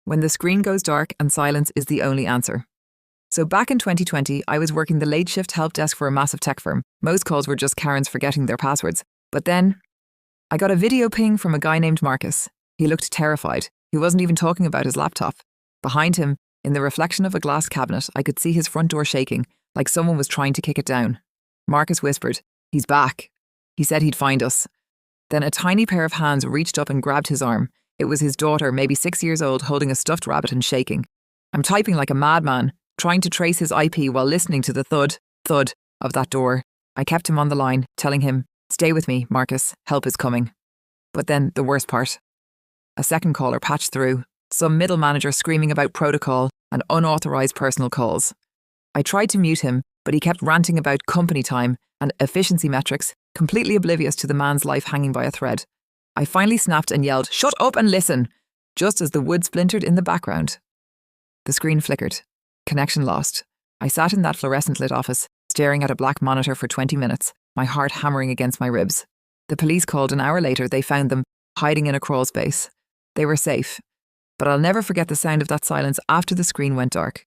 when the screen goes dark and silence is the only answer. So back in 2020, I was working the late shift help desk for a massive tech firm. Most calls were just Karens forgetting their passwords. But then I got a video ping from a guy named Marcus. He looked terrified. He wasn't even talking about his laptop. Behind him, in the reflection of a glass cabinet, I could see his front door shaking, like someone was trying to kick it down. Marcus whispered, "He's back." He said he'd find us. Then a tiny pair of hands reached up and grabbed his arm. It was his daughter, maybe 6 years old, holding a stuffed rabbit and shaking. I'm typing like a madman, trying to trace his IP while listening to the thud, thud of that door. I kept him on the line, telling him, "Stay with me, Marcus, help is coming." But then the worst part. A second caller patched through, some middle manager screaming about protocol and unauthorised personal calls. I tried to mute him, but he kept ranting about company time and efficiency metrics, completely oblivious to the man's life hanging by a thread. I finally snapped and yelled, "Shut up and listen!" just as the wood splintered in the background. The screen flickered. Connection lost. I sat in that fluorescent-lit office, staring at a black monitor for 20 minutes, my heart hammering against my ribs. The police called an hour later. They found them, hiding in a crawl space. They were safe. But I'll never forget the sound of that silence after the screen went dark.